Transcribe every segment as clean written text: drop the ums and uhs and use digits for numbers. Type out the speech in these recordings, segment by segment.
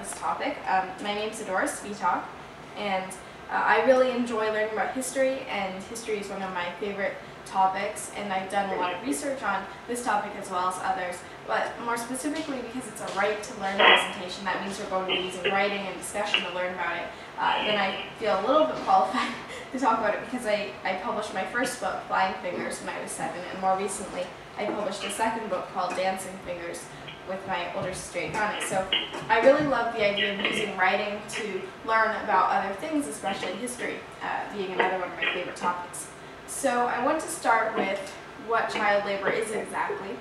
this topic. My name is Adora Spitak, and I really enjoy learning about history, and history is one of my favorite topics, and I've done a lot of research on this topic as well as others, but more specifically because it's a right to learn presentation. That means we're going to be using writing and discussion to learn about it. Then I feel a little bit qualified to talk about it because I published my first book, Flying Fingers, when I was 7, and more recently I published a second book called Dancing Fingers with my older sister Agana. So I really love the idea of using writing to learn about other things, especially history, being another one of my favorite topics. So I want to start with what child labor is exactly.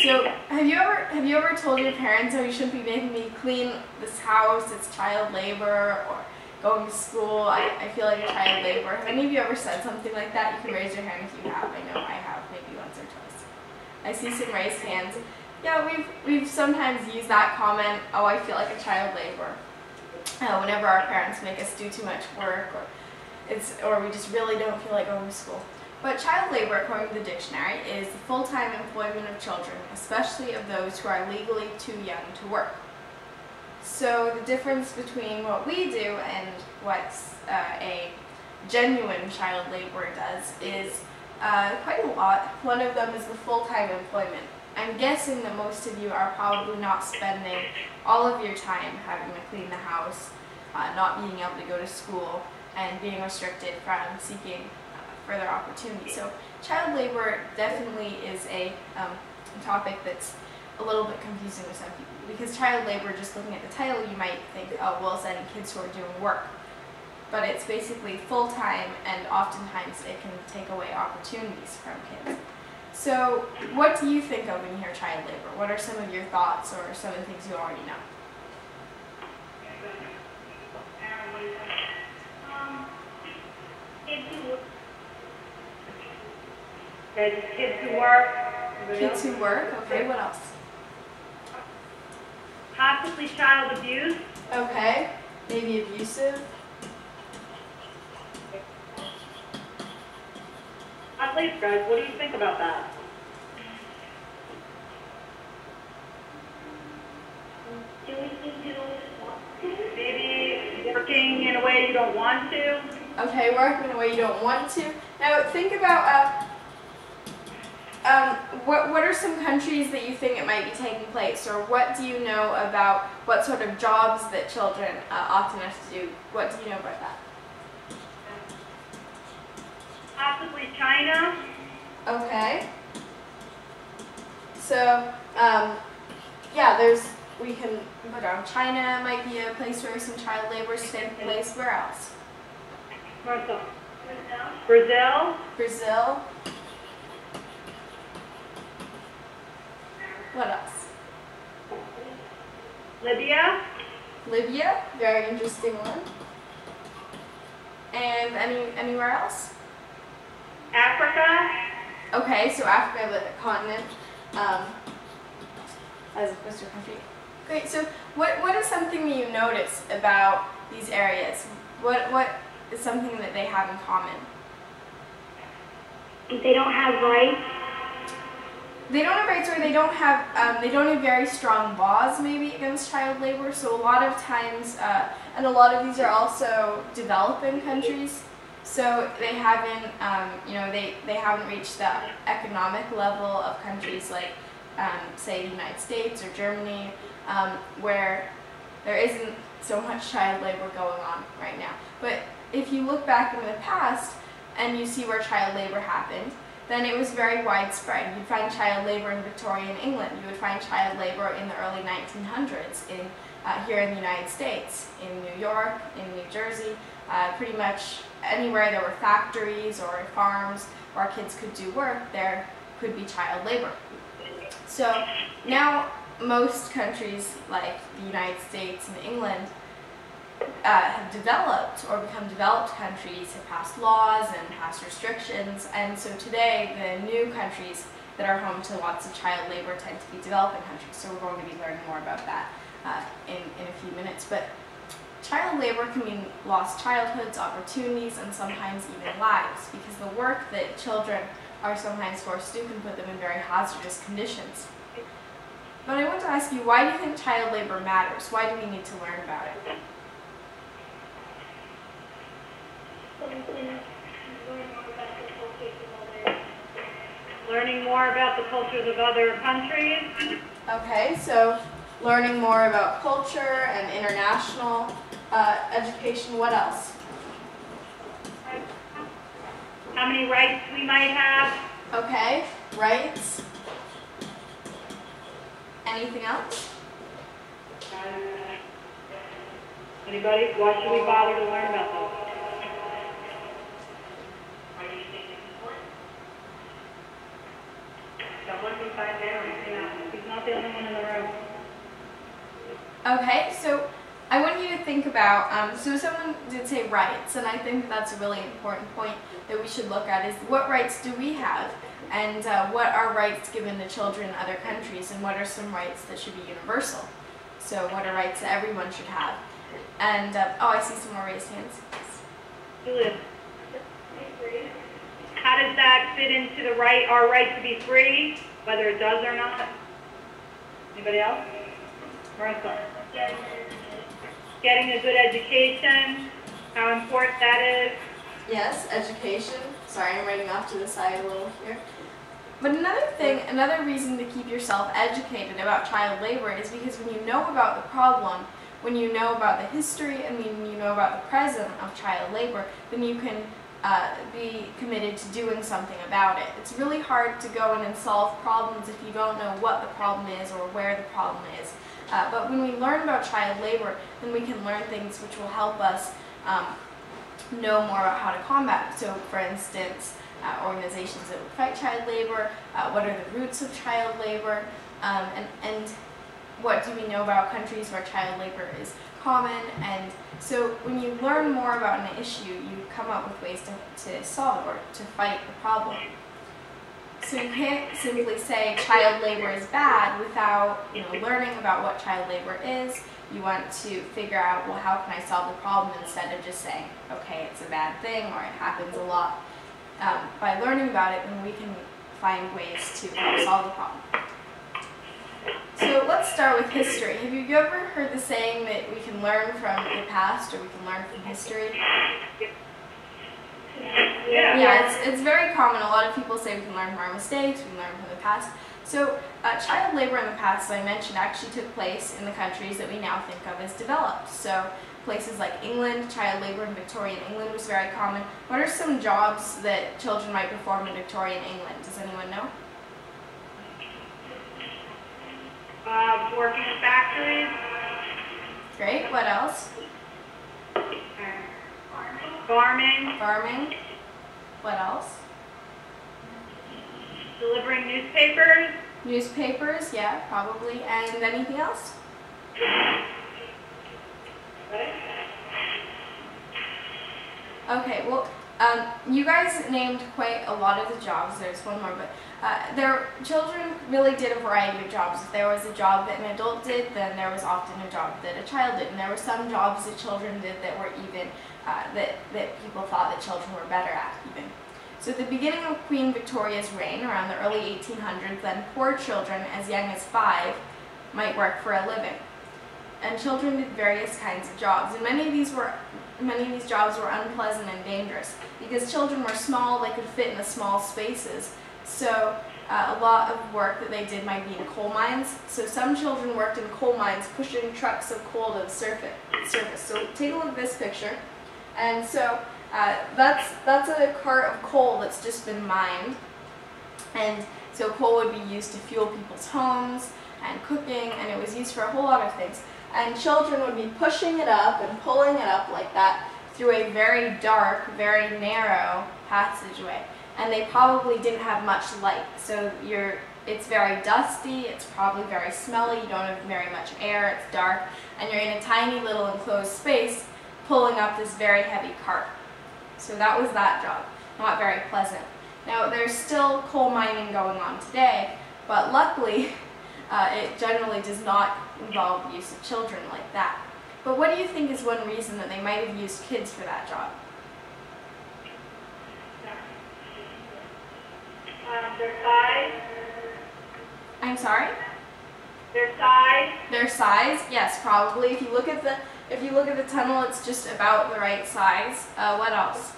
So have you ever told your parents, oh, you shouldn't be making me clean this house, it's child labor, or going to school, I feel like a child labor? Have any of you ever said something like that? You can raise your hand if you have. I know I have, maybe once or twice. I see some raised hands. Yeah, we've sometimes used that comment, oh, I feel like a child laborer, whenever our parents make us do too much work, or we just really don't feel like going to school. But child labor, according to the dictionary, is the full-time employment of children, especially of those who are legally too young to work. So the difference between what we do and what a genuine child laborer does is quite a lot. One of them is the full-time employment. I'm guessing that most of you are probably not spending all of your time having to clean the house, not being able to go to school, and being restricted from seeking further opportunities. So child labor definitely is a topic that's a little bit confusing to some people, because child labor, just looking at the title, you might think, oh, well, it's any kids who are doing work. But it's basically full-time, and oftentimes it can take away opportunities from kids. So what do you think of when you hear child labor? What are some of your thoughts or some of the things you already know? Kids who work. Kids who work, okay, what else? Possibly child abuse. Okay, maybe abusive. Please, guys, what do you think about that? Maybe working in a way you don't want to. Okay, working in a way you don't want to. Now think about what are some countries that you think it might be taking place, or what do you know about what sort of jobs that children often have to do? What do you know about that? Possibly China. Okay. So, yeah, we can put down China might be a place where some child labor is taking place. Where else? Brazil. Brazil. What else? Libya. Libya, very interesting one. And anywhere else? Africa. Okay, so Africa, the continent, as opposed to a country. Great. So, what is something that you notice about these areas? What is something that they have in common? They don't have rights. They don't have rights, or they don't have very strong laws maybe against child labor. So a lot of times, and a lot of these are also developing countries. So they haven't, they haven't reached the economic level of countries like, say, the United States or Germany, where there isn't so much child labor going on right now. But if you look back in the past and you see where child labor happened, then it was very widespread. You'd find child labor in Victorian England. You would find child labor in the early 1900s here in the United States, in New York, in New Jersey, pretty much anywhere there were factories or farms where kids could do work, there could be child labor. So now most countries like the United States and England have developed or become developed countries, have passed laws and passed restrictions, and so today the new countries that are home to lots of child labor tend to be developing countries. So we're going to be learning more about that in a few minutes. But child labor can mean lost childhoods, opportunities, and sometimes even lives, because the work that children are sometimes forced to do can put them in very hazardous conditions. But I want to ask you, why do you think child labor matters? Why do we need to learn about it? Learning more about the cultures of other countries. Okay, so learning more about culture and international education. What else? How many rights we might have. Okay, rights. Anything else? Anybody? Why should we bother to learn about those? Someone can find there. He's not the only one in the room. Okay, so I want you to think about, so someone did say rights, and I think that's a really important point that we should look at is what rights do we have, and what are rights given to children in other countries, and what are some rights that should be universal? So what are rights that everyone should have? And, oh, I see some more raised hands. Julia. How does that fit into the right, our right to be free, whether it does or not? Anybody else? Marissa. Getting a good education, how important that is. Yes, education. Sorry, I'm writing off to the side a little here. But another thing, another reason to keep yourself educated about child labor is because when you know about the problem, when you know about the history, and when you know about the present of child labor, then you can be committed to doing something about it. It's really hard to go in and solve problems if you don't know what the problem is or where the problem is. But when we learn about child labor, then we can learn things which will help us know more about how to combat it. So, for instance, organizations that would fight child labor, what are the roots of child labor, and what do we know about countries where child labor is common. And so when you learn more about an issue, you come up with ways to solve it or to fight the problem. So you can't simply say child labor is bad without learning about what child labor is. You want to figure out, well, how can I solve the problem instead of just saying, okay, it's a bad thing or it happens a lot. By learning about it, then we can find ways to help solve the problem. So let's start with history. Have you ever heard the saying that we can learn from the past or we can learn from history? Yeah, it's very common. A lot of people say we can learn from our mistakes, we can learn from the past. So child labor in the past, as I mentioned, actually took place in the countries that we now think of as developed. So places like England, child labor in Victorian England was very common. What are some jobs that children might perform in Victorian England? Does anyone know? Working in factories. Great. What else? Farming. Farming. What else? Delivering newspapers. Newspapers, yeah, probably. And anything else? Okay, well, you guys named quite a lot of the jobs. There's one more, but children really did a variety of jobs. If there was a job that an adult did, then there was often a job that a child did. And there were some jobs that children did that were even, that people thought that children were better at even. So at the beginning of Queen Victoria's reign, around the early 1800s, then poor children as young as 5 might work for a living. And children did various kinds of jobs. And many of these jobs were unpleasant and dangerous because children were small, they could fit in the small spaces. So a lot of work that they did might be in coal mines. So some children worked in coal mines pushing trucks of coal to the surface. So take a look at this picture. And so that's a cart of coal that's just been mined. And so coal would be used to fuel people's homes and cooking, and it was used for a whole lot of things. And children would be pushing it up and pulling it up like that through a very dark, very narrow passageway. And they probably didn't have much light. So it's very dusty, it's probably very smelly, you don't have very much air, it's dark, and you're in a tiny little enclosed space pulling up this very heavy cart. So that was that job. Not very pleasant. Now there's still coal mining going on today, but luckily it generally does not involve the use of children like that. But what do you think is one reason that they might have used kids for that job? Their size. I'm sorry? Their size? Their size? Yes, probably. If you look at the tunnel, it's just about the right size. What else?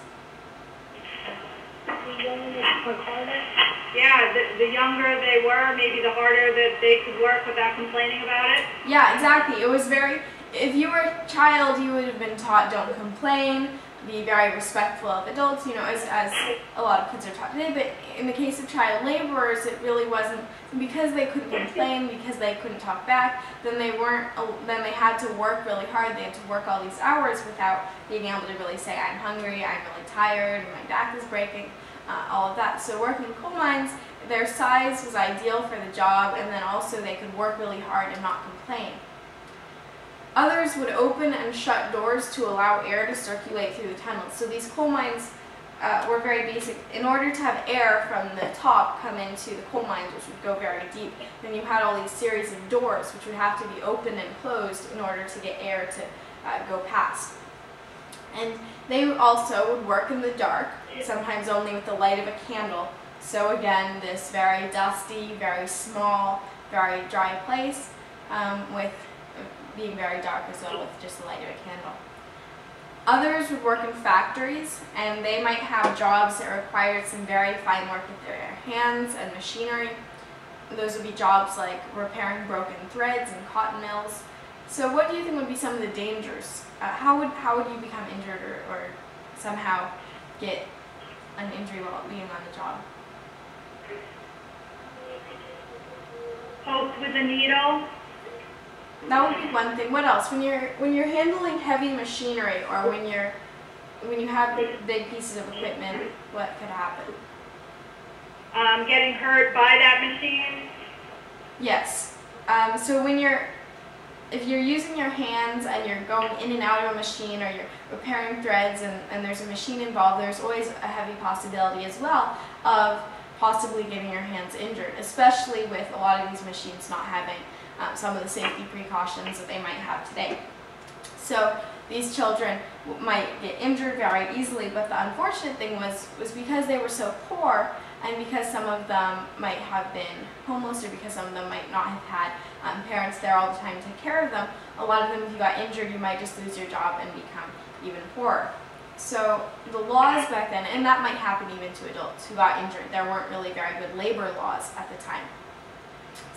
Yeah, the younger they were, maybe the harder that they could work without complaining about it. Yeah, exactly. It was very, if you were a child, you would have been taught don't complain, be very respectful of adults, you know, as a lot of kids are taught today. But in the case of child laborers, it really wasn't, because they couldn't complain, because they couldn't talk back, then they had to work really hard. They had to work all these hours without being able to really say, I'm hungry, I'm really tired, my back is breaking, all of that. So working in coal mines, their size was ideal for the job, and then also they could work really hard and not complain. Others would open and shut doors to allow air to circulate through the tunnels. So these coal mines were very basic. In order to have air from the top come into the coal mines, which would go very deep, then you had all these series of doors which would have to be opened and closed in order to get air to go past. And they also would work in the dark, sometimes only with the light of a candle. So again, this very dusty, very small, very dry place with being very dark as well with just the light of a candle. Others would work in factories, and they might have jobs that required some very fine work with their hands and machinery. Those would be jobs like repairing broken threads in cotton mills. So what do you think would be some of the dangers? How would you become injured or somehow get an injury while being on the job? Poked with a needle. That would be one thing. What else? When you're handling heavy machinery, or when you have big pieces of equipment, what could happen? Getting hurt by that machine. Yes. So if you're using your hands and you're going in and out of a machine, or you're repairing threads and there's a machine involved, there's always a heavy possibility as well of possibly getting your hands injured, especially with a lot of these machines not having some of the safety precautions that they might have today. So these children might get injured very easily, but the unfortunate thing was because they were so poor, and because some of them might have been homeless, or because some of them might not have had parents there all the time to take care of them, a lot of them, if you got injured, you might just lose your job and become even poorer. So the laws back then, and that might happen even to adults who got injured, there weren't really very good labor laws at the time.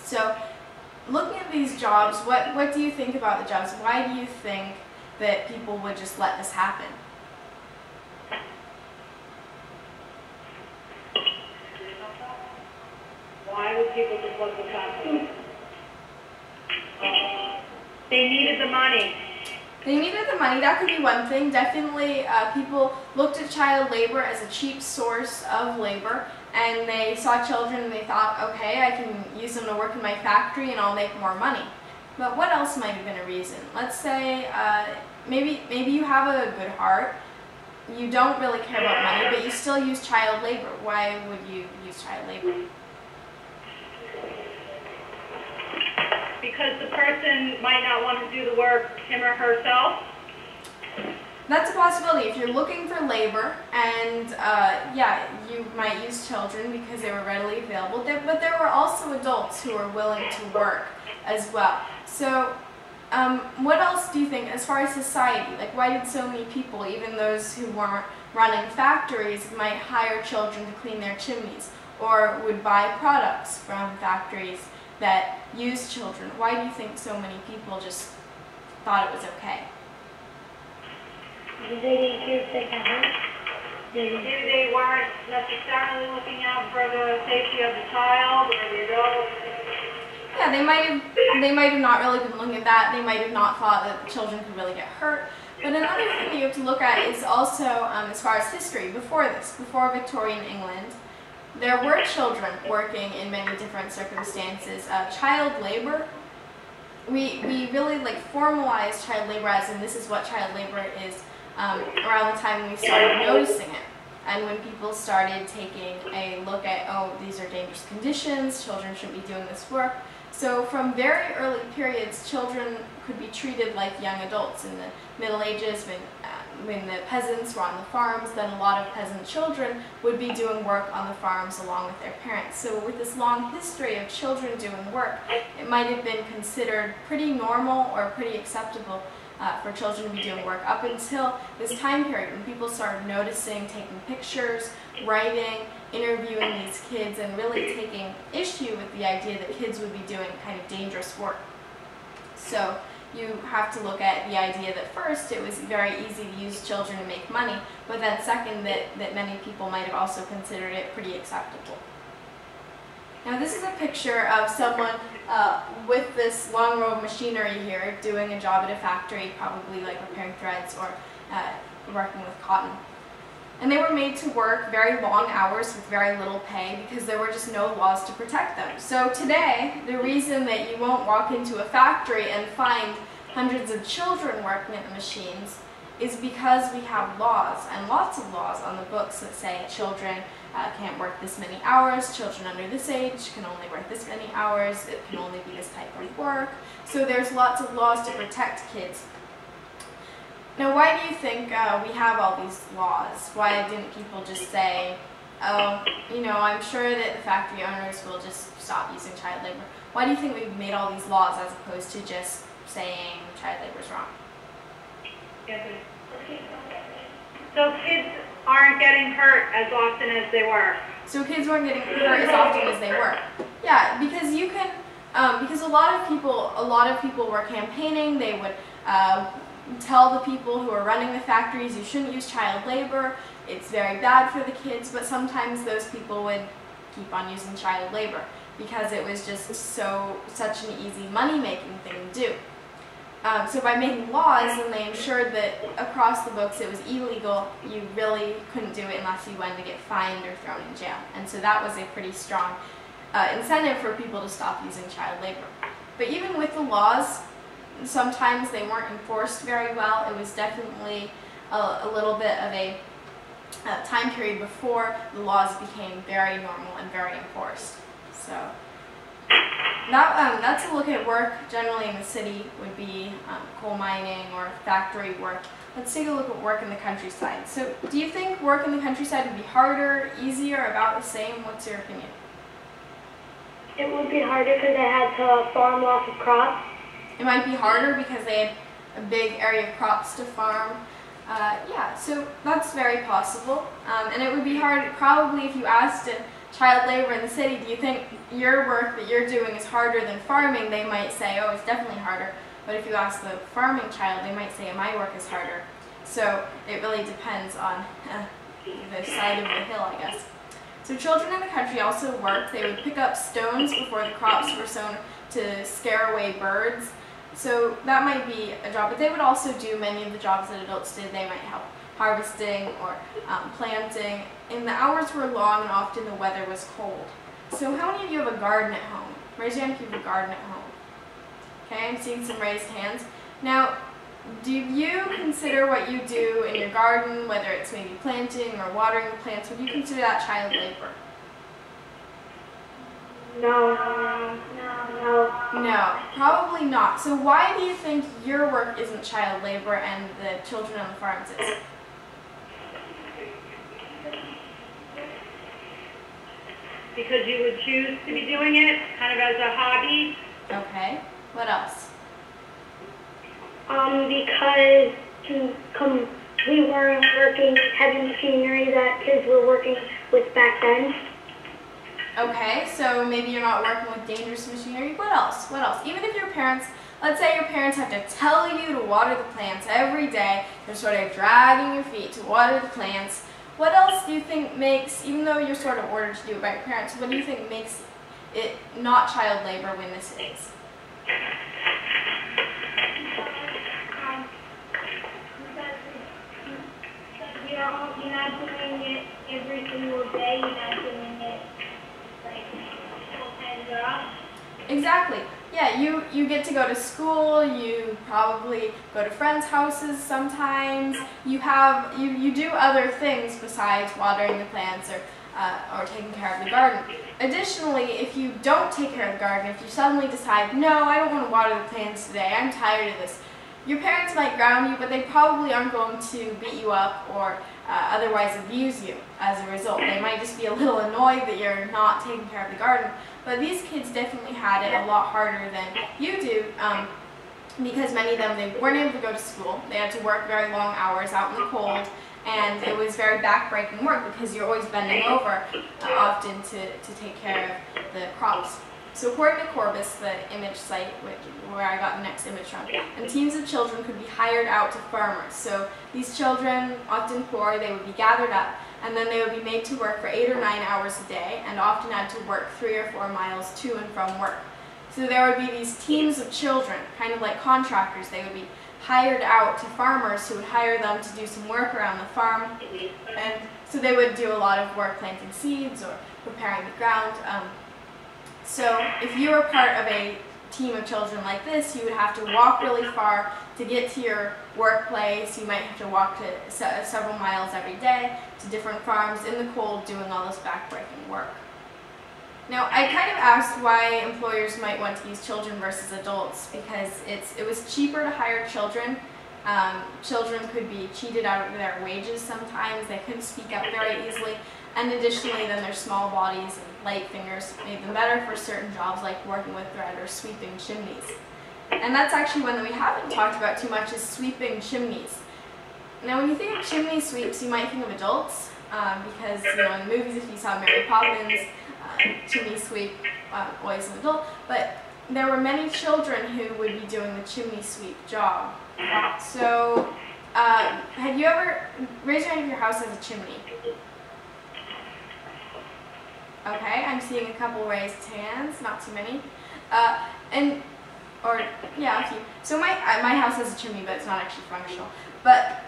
So looking at these jobs, what do you think about the jobs? Why do you think that people would just let this happen? Why would people just let this happen? They needed the money. They needed the money. That could be one thing. Definitely people looked at child labor as a cheap source of labor, and they saw children and they thought, okay, I can use them to work in my factory and I'll make more money. But what else might have been a reason? Let's say maybe you have a good heart, you don't really care about money, but you still use child labor. Why would you use child labor? Because the person might not want to do the work him or herself. That's a possibility. If you're looking for labor, and yeah, you might use children because they were readily available, but there were also adults who were willing to work as well. So what else do you think as far as society? Like, why did so many people, even those who weren't running factories, might hire children to clean their chimneys, or would buy products from factories that used children? Why do you think so many people just thought it was okay? Maybe they weren't necessarily looking out for the safety of the child or the adult. Yeah, they might have not really been looking at that. They might have not thought that the children could really get hurt. But another thing that you have to look at is also, as far as history, before Victorian England, there were children working in many different circumstances. Child labor, we really formalized child labor as in this is what child labor is around the time when we started noticing it. And when people started taking a look at, oh, these are dangerous conditions, children shouldn't be doing this work. So from very early periods, children could be treated like young adults. In the Middle Ages, when when the peasants were on the farms, then a lot of peasant children would be doing work on the farms along with their parents. So with this long history of children doing work, it might have been considered pretty normal or pretty acceptable for children to be doing work up until this time period when people started noticing, taking pictures, writing, interviewing these kids, and really taking issue with the idea that kids would be doing kind of dangerous work. So you have to look at the idea that first it was very easy to use children to make money, but then second that many people might have also considered it pretty acceptable. Now this is a picture of someone with this long row of machinery here doing a job at a factory, probably like repairing threads or working with cotton. And they were made to work very long hours with very little pay because there were just no laws to protect them. So today, the reason that you won't walk into a factory and find hundreds of children working at the machines is because we have laws, and lots of laws on the books that say children can't work this many hours, children under this age can only work this many hours, it can only be this type of work. So there's lots of laws to protect kids. Now, why do you think we have all these laws? Why didn't people just say, oh, you know, I'm sure that the factory owners will just stop using child labor? Why do you think we've made all these laws as opposed to just saying child labor is wrong? So kids aren't getting hurt as often as they were. So kids weren't getting hurt as often as they were. Yeah, because you can, because a lot of people were campaigning. They would tell the people who are running the factories, you shouldn't use child labor, it's very bad for the kids, but sometimes those people would keep on using child labor because it was just such an easy money-making thing to do. So by making laws, then they ensured that across the books it was illegal. You really couldn't do it unless you wanted to get fined or thrown in jail. And so that was a pretty strong incentive for people to stop using child labor. But even with the laws, sometimes they weren't enforced very well. It was definitely a little bit of a time period before the laws became very normal and very enforced. So that's a look at work generally in the city would be coal mining or factory work. Let's take a look at work in the countryside. So do you think work in the countryside would be harder, easier, about the same? What's your opinion? It would be harder because they had to farm lots of crops. It might be harder because they had a big area of crops to farm. Yeah, so that's very possible. And it would be hard, probably if you asked child labor in the city, do you think your work that you're doing is harder than farming? They might say, oh, it's definitely harder. But if you ask the farming child, they might say, my work is harder. So it really depends on the side of the hill, I guess. So children in the country also worked. They would pick up stones before the crops were sown to scare away birds. So that might be a job, but they would also do many of the jobs that adults did. They might help harvesting or planting. And the hours were long and often the weather was cold. So how many of you have a garden at home? Raise your hand if you have a garden at home. Okay, I'm seeing some raised hands. Now, do you consider what you do in your garden, whether it's maybe planting or watering the plants, would you consider that child labor? No, probably not. So why do you think your work isn't child labor and the children on the farms is? Because you would choose to be doing it kind of as a hobby. Okay, what else? Because we weren't working heavy machinery that kids were working with back then. Okay, so maybe you're not working with dangerous machinery. What else? What else? Even if your parents, let's say your parents have to tell you to water the plants every day, they're sort of dragging your feet to water the plants. What else do you think makes, even though you're sort of ordered to do it by your parents, what do you think makes it not child labor when this is? You're not doing it every single day, you're not doing it like full-time job. Exactly. Yeah, you get to go to school, you probably go to friends' houses sometimes, you do other things besides watering the plants or taking care of the garden. Additionally, if you don't take care of the garden, if you suddenly decide, no, I don't want to water the plants today, I'm tired of this, your parents might ground you, but they probably aren't going to beat you up or otherwise abuse you as a result. They might just be a little annoyed that you're not taking care of the garden. But these kids definitely had it a lot harder than you do, because many of them, they weren't able to go to school. They had to work very long hours out in the cold, and it was very backbreaking work because you're always bending over often to take care of the crops. So according to Corbis, the image site where I got the next image from, and teams of children could be hired out to farmers. So these children, often poor, they would be gathered up, and then they would be made to work for 8 or 9 hours a day, and often had to work 3 or 4 miles to and from work. So there would be these teams of children, kind of like contractors. They would be hired out to farmers who would hire them to do some work around the farm, and so they would do a lot of work planting seeds or preparing the ground. So if you were part of a team of children like this, you would have to walk really far to get to your workplace. You might have to walk to several miles every day to different farms in the cold doing all this backbreaking work. Now, I kind of asked why employers might want to use children versus adults, because it was cheaper to hire children. Children could be cheated out of their wages sometimes. They couldn't speak up very easily. And additionally, then their small bodies and light fingers made them better for certain jobs like working with thread or sweeping chimneys. And that's actually one that we haven't talked about too much, is sweeping chimneys. Now when you think of chimney sweeps, you might think of adults, because in the movies, if you saw Mary Poppins, chimney sweep, always an adult, but there were many children who would be doing the chimney sweep job. So have you ever, raise your hand if your house has a chimney? Okay, I'm seeing a couple raised hands, not too many. Yeah, a few. So my house has a chimney, but it's not actually functional. But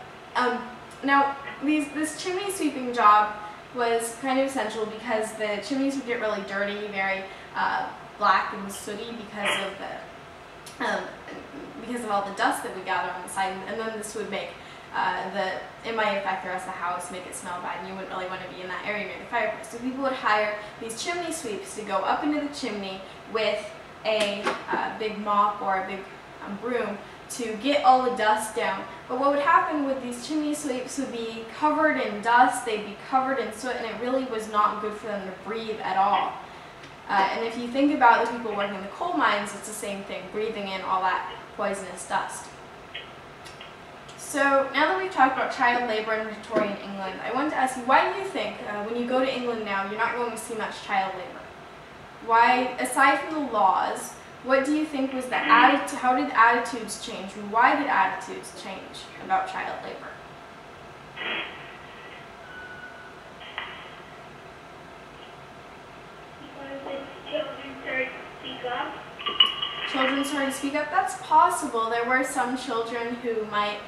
now this chimney sweeping job was kind of essential because the chimneys would get really dirty, very black and sooty because of all the dust that would gather on the side, and then this would make it might affect the rest of the house, make it smell bad, and you wouldn't really want to be in that area near the fireplace. So people would hire these chimney sweeps to go up into the chimney with a big mop or a big broom to get all the dust down. But what would happen with these chimney sweeps would be covered in dust, they'd be covered in soot, and it really was not good for them to breathe at all. And if you think about the people working in the coal mines, it's the same thing, breathing in all that poisonous dust. So now that we've talked about child labor in Victorian England, I wanted to ask you, why do you think when you go to England now, you're not going to see much child labor? Why, aside from the laws, what do you think was the attitude, how did attitudes change, and why did attitudes change about child labor? Because the children started to speak up. Children started to speak up? That's possible. There were some children who might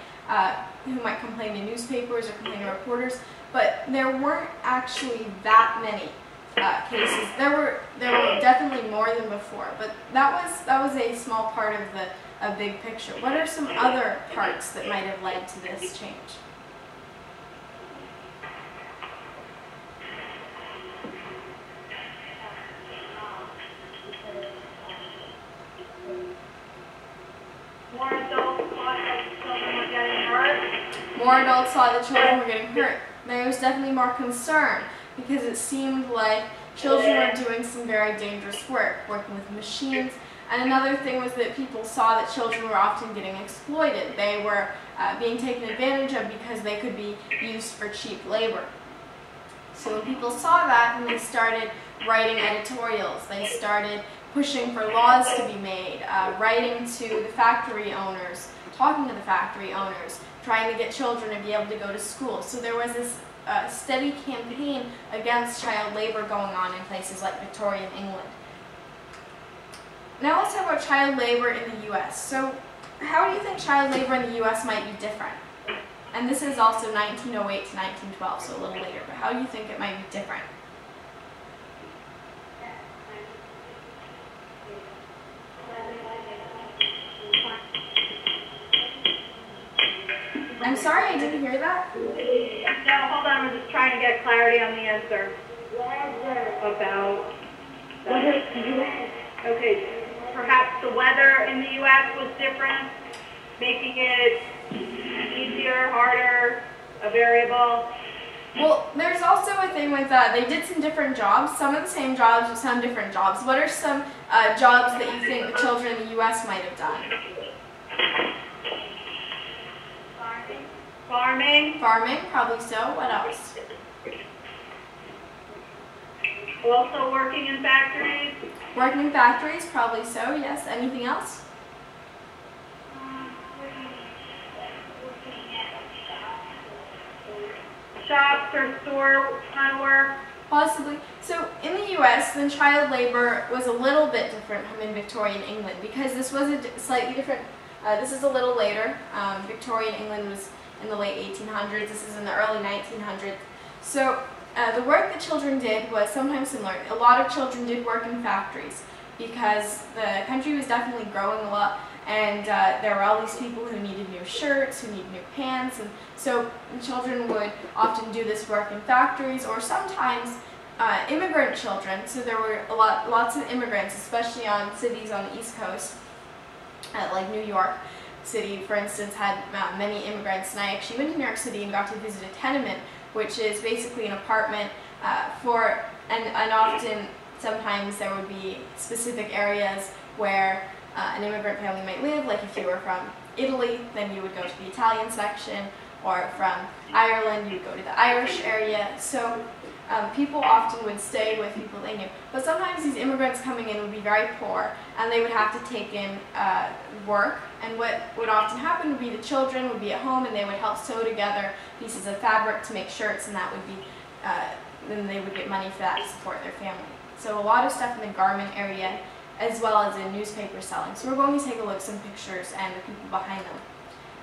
complain to newspapers or complain to reporters, but there weren't actually that many cases. There were definitely more than before, but that was a small part of the big picture. What are some other parts that might have led to this change? More adults saw that children were getting hurt. There was definitely more concern because it seemed like children were doing some very dangerous work, working with machines. And another thing was that people saw that children were often getting exploited. They were being taken advantage of because they could be used for cheap labor. So when people saw that, then they started writing editorials. They started pushing for laws to be made, writing to the factory owners, talking to the factory owners, trying to get children to be able to go to school. So there was this steady campaign against child labor going on in places like Victorian England. Now let's talk about child labor in the U.S. So how do you think child labor in the U.S. might be different? And this is also 1908 to 1912, so a little later, but how do you think it might be different? I'm sorry, I didn't hear that. No, hold on, we're just trying to get clarity on the answer. About that. Okay, perhaps the weather in the U.S. was different? making it easier, harder, a variable? Well, there's also a thing with they did some different jobs, some of the same jobs, but some different jobs. What are some jobs that you think the children in the U.S. might have done? Farming? Farming, probably so. What else? Also working in factories? Working in factories, probably so, yes. Anything else? Shops or store kind of work? Possibly. So in the U.S., then child labor was a little bit different from in Victorian England because this was a slightly different, this is a little later. Victorian England was in the late 1800s, this is in the early 1900s. So the work that children did was sometimes similar. A lot of children did work in factories because the country was definitely growing a lot, and there were all these people who needed new shirts, who needed new pants, and so children would often do this work in factories, or sometimes immigrant children. So there were lots of immigrants, especially on cities on the East Coast, like New York City, for instance, had many immigrants. And I actually went to New York City and got to visit a tenement, which is basically an apartment and often, sometimes there would be specific areas where an immigrant family might live, like if you were from Italy, then you would go to the Italian section, or from Ireland, you would go to the Irish area. So people often would stay with people they knew. But sometimes these immigrants coming in would be very poor, and they would have to take in work. And what would often happen would be the children would be at home, and they would help sew together pieces of fabric to make shirts, and that would be, then they would get money for that to support their family. So a lot of stuff in the garment area, as well as in newspaper selling. So we're going to take a look at some pictures and the people behind them.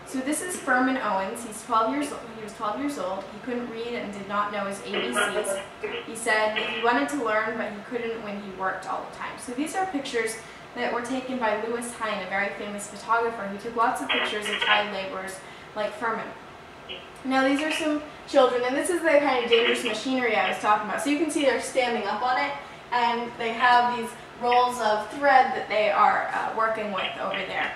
So this is Furman Owens. He's 12 years old. He was 12 years old. He couldn't read and did not know his ABCs. He said that he wanted to learn, but he couldn't when he worked all the time. So these are pictures that were taken by Lewis Hine, a very famous photographer who took lots of pictures of child laborers like Furman. Now these are some children, and this is the kind of dangerous machinery I was talking about. So you can see they're standing up on it, and they have these rolls of thread that they are working with over there.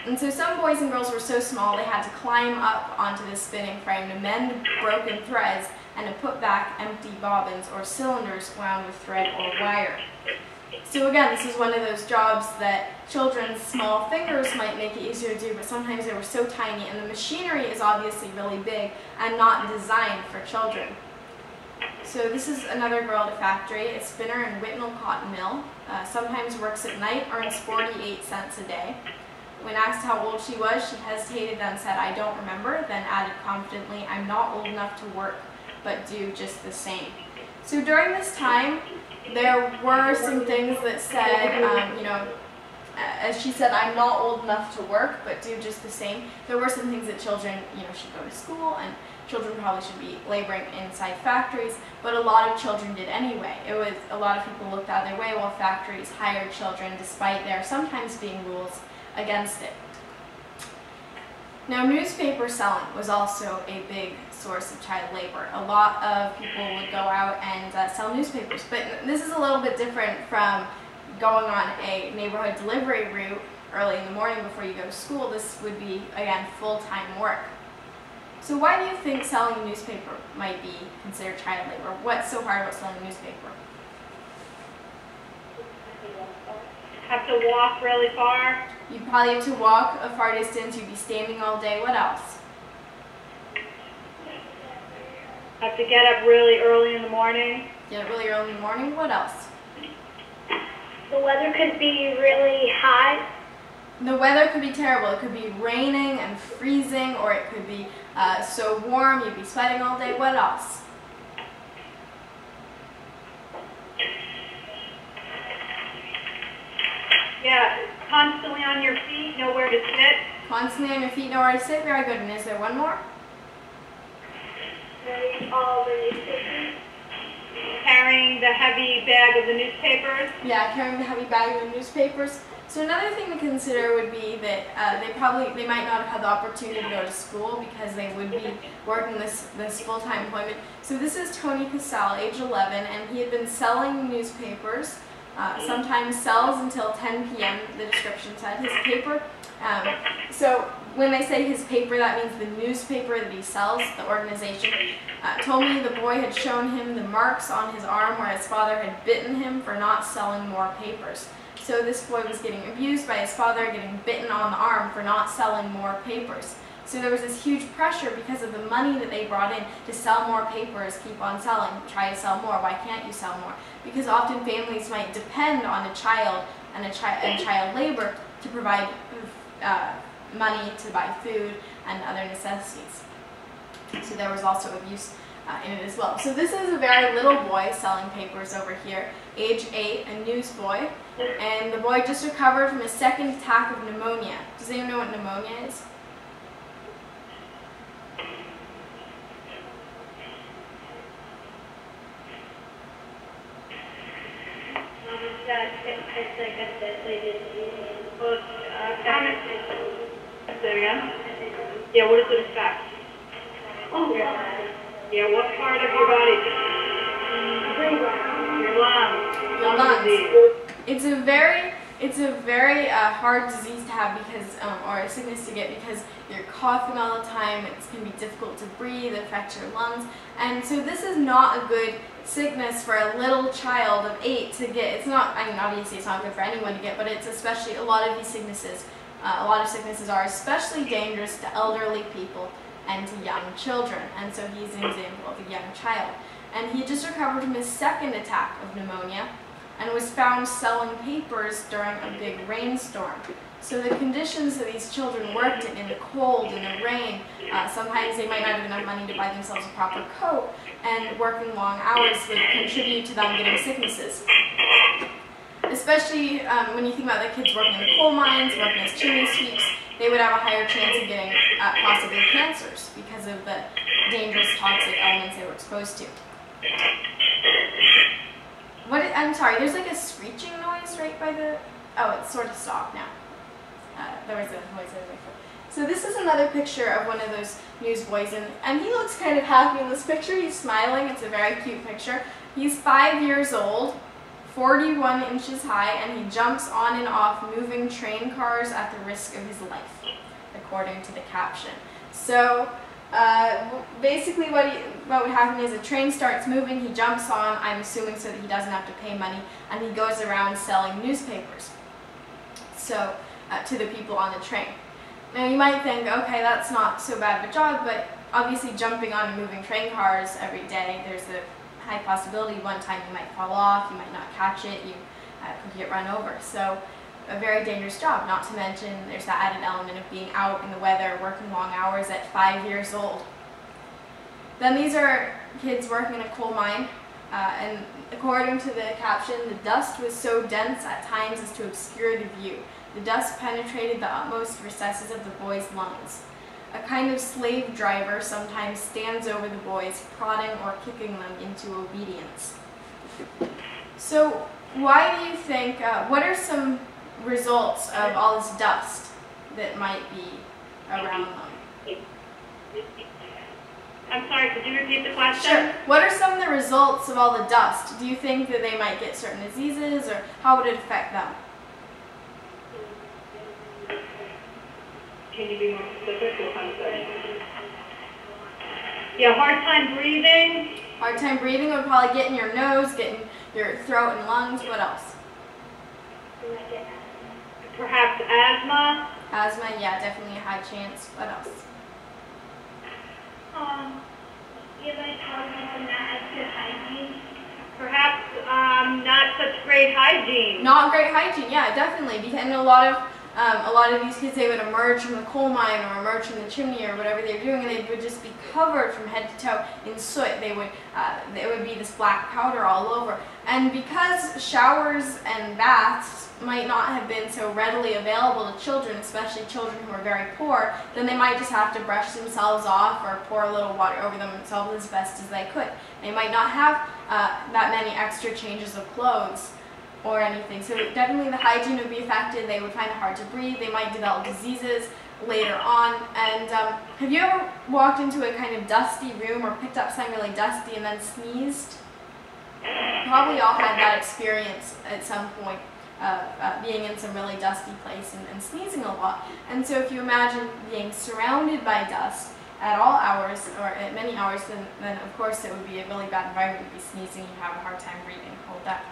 And so some boys and girls were so small they had to climb up onto this spinning frame to mend broken threads and to put back empty bobbins or cylinders wound with thread or wire. So again, this is one of those jobs that children's small fingers might make it easier to do, but sometimes they were so tiny, and the machinery is obviously really big and not designed for children. So this is another girl at a factory, a spinner in Whitnall Cotton Mill. Sometimes works at night, earns 48 cents a day. When asked how old she was, she hesitated, then said, "I don't remember," then added confidently, "I'm not old enough to work, but do just the same." So during this time, there were some things that said, you know, as she said, "I'm not old enough to work, but do just the same." There were some things that children, you know, should go to school, and children probably should be laboring inside factories, but a lot of children did anyway. It was, a lot of people looked out their way while factories hired children, despite there sometimes being rules against it. Now, newspaper selling was also a big source of child labor. A lot of people would go out and sell newspapers, but this is a little bit different from going on a neighborhood delivery route early in the morning before you go to school. This would be, again, full-time work. So why do you think selling a newspaper might be considered child labor? What's so hard about selling a newspaper? Have to walk really far? You'd probably have to walk a far distance, you'd be standing all day. What else? Have to get up really early in the morning? Get up really early in the morning. What else? The weather could be really hot. The weather could be terrible. It could be raining and freezing, or it could be so warm you'd be sweating all day. What else? Yeah, constantly on your feet, nowhere to sit. Constantly on your feet, nowhere to sit. Very good. And is there one more? All the newspapers. Carrying the heavy bag of the newspapers. Yeah, carrying the heavy bag of the newspapers. So another thing to consider would be that they might not have had the opportunity to go to school because they would be working this full-time employment. So this is Tony Cassell, age 11, and he had been selling newspapers sometimes sells until 10 p.m., the description said, his paper. So when they say his paper, that means the newspaper that he sells, the organization. Told me the boy had shown him the marks on his arm where his father had bitten him for not selling more papers. So this boy was getting abused by his father, getting bitten on the arm for not selling more papers. So there was this huge pressure because of the money that they brought in to sell more papers, keep on selling, try to sell more. Why can't you sell more? Because often families might depend on a child and child labor to provide money to buy food and other necessities. So there was also abuse in it as well. So this is a very little boy selling papers over here, age 8, a newsboy. And the boy just recovered from a second attack of pneumonia. Does anyone know what pneumonia is? It's like a deadly disease. Say it again? Yeah, what does it affect? Oh, Yeah, what part of your body? Your lungs. Your lungs. Disease. It's a very hard disease to have because, or a sickness to get because you're coughing all the time. It can be difficult to breathe, it affects your lungs, and so this is not a good sickness for a little child of 8 to get. It's not. I mean, obviously, it's not good for anyone to get, but it's especially a lot of these sicknesses. A lot of sicknesses are especially dangerous to elderly people and to young children, and so he's an example of a young child. And he just recovered from his second attack of pneumonia and was found selling papers during a big rainstorm. So the conditions that these children worked in the cold, in the rain, sometimes they might not have enough money to buy themselves a proper coat, and working long hours would contribute to them getting sicknesses. Especially when you think about the kids working in the coal mines, working as chimney sweeps, they would have a higher chance of getting possibly cancers because of the dangerous toxic elements they were exposed to. I'm sorry, there's like a screeching noise right by the... Oh, it's sort of stopped now. There was a noise over my foot. So this is another picture of one of those newsboys, and he looks kind of happy in this picture. He's smiling. It's a very cute picture. He's 5 years old, 41 inches high, and he jumps on and off moving train cars at the risk of his life, according to the caption. So basically what would happen is a train starts moving, he jumps on, I'm assuming so that he doesn't have to pay money, and he goes around selling newspapers so to the people on the train. Now you might think, okay, that's not so bad of a job, but obviously jumping on and moving train cars every day, there's a high possibility one time you might fall off, you might not catch it, you could get run over. So a very dangerous job, not to mention there's that added element of being out in the weather, working long hours at 5 years old. Then these are kids working in a coal mine, and according to the caption, the dust was so dense at times as to obscure the view. The dust penetrated the utmost recesses of the boys' lungs. A kind of slave driver sometimes stands over the boys, prodding or kicking them into obedience. So why do you think, what are some results of all this dust that might be around them? I'm sorry, could you repeat the question? Sure. What are some of the results of all the dust? Do you think that they might get certain diseases, or how would it affect them? Can you be more specific? What kind of study? Yeah, hard time breathing. Hard time breathing would probably get in your nose, get in your throat and lungs. What else? Perhaps asthma. Asthma, yeah, definitely a high chance. What else? You like talking not as good hygiene. Perhaps not such great hygiene. Not great hygiene, yeah, definitely. Because a lot of these kids, they would emerge from the coal mine or emerge from the chimney or whatever they were doing, and they would just be covered from head to toe in soot. It would be this black powder all over. And because showers and baths might not have been so readily available to children, especially children who are very poor, then they might just have to brush themselves off or pour a little water over themselves as best as they could. They might not have that many extra changes of clothes or anything. So definitely the hygiene would be affected. They would find it hard to breathe. They might develop diseases later on. And have you ever walked into a kind of dusty room or picked up something really dusty and then sneezed? Probably all had that experience at some point of being in some really dusty place and sneezing a lot. And so if you imagine being surrounded by dust at all hours, or at many hours, then of course it would be a really bad environment. You'd be sneezing, you'd have a hard time breathing, all that.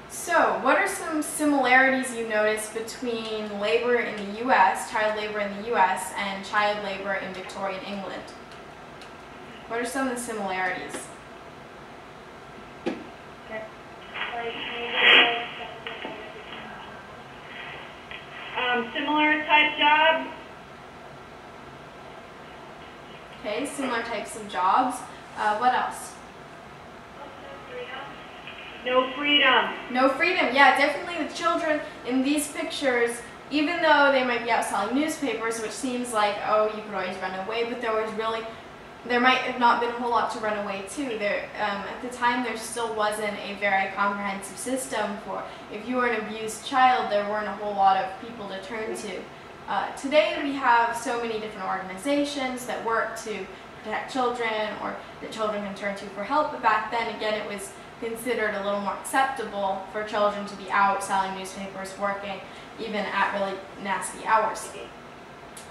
So, what are some similarities you notice between labor in the U.S., child labor in the U.S., and child labor in Victorian England? What are some of the similarities? Similar type job. Okay, similar types of jobs. What else? No freedom. No freedom. Yeah, definitely the children in these pictures, even though they might be out selling newspapers, which seems like, oh, you could always run away, but there might have not been a whole lot to run away to. At the time, there still wasn't a very comprehensive system for, if you were an abused child, there weren't a whole lot of people to turn to. Today, we have so many different organizations that work to protect children, or that children can turn to for help, but back then, again, it was considered a little more acceptable for children to be out selling newspapers, working, even at really nasty hours.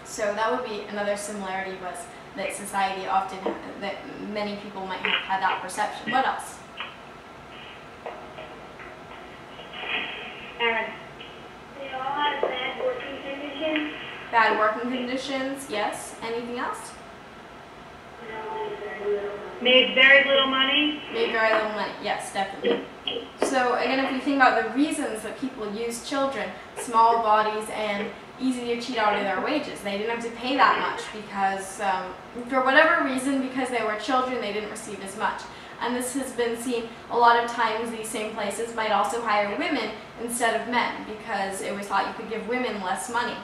So that would be another similarity, was that society often, that many people might have had that perception. What else? Aaron. They all have bad working conditions. Bad working conditions, yes. Anything else? Made very little money. Made very little money, yes, definitely. So again, if you think about the reasons that people use children, small bodies and easy to cheat out of their wages. They didn't have to pay that much because, for whatever reason, because they were children, they didn't receive as much. And this has been seen a lot of times. These same places might also hire women instead of men, because it was thought you could give women less money.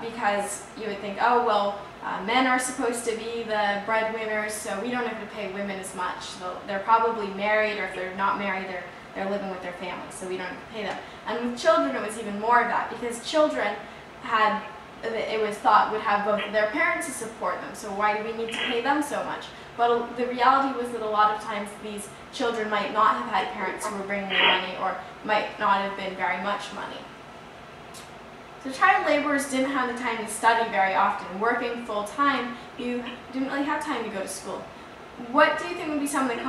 Because you would think, oh, well, men are supposed to be the breadwinners, so we don't have to pay women as much. They're probably married, or if they're not married, they're living with their families, so we don't have to pay them. And with children, it was even more of that, because children had, it was thought, would have both of their parents to support them, so why do we need to pay them so much? But the reality was that a lot of times these children might not have had parents who were bringing them money, or might not have been very much money. So child laborers didn't have the time to study very often. Working full-time, you didn't really have time to go to school. What do you think would be some of the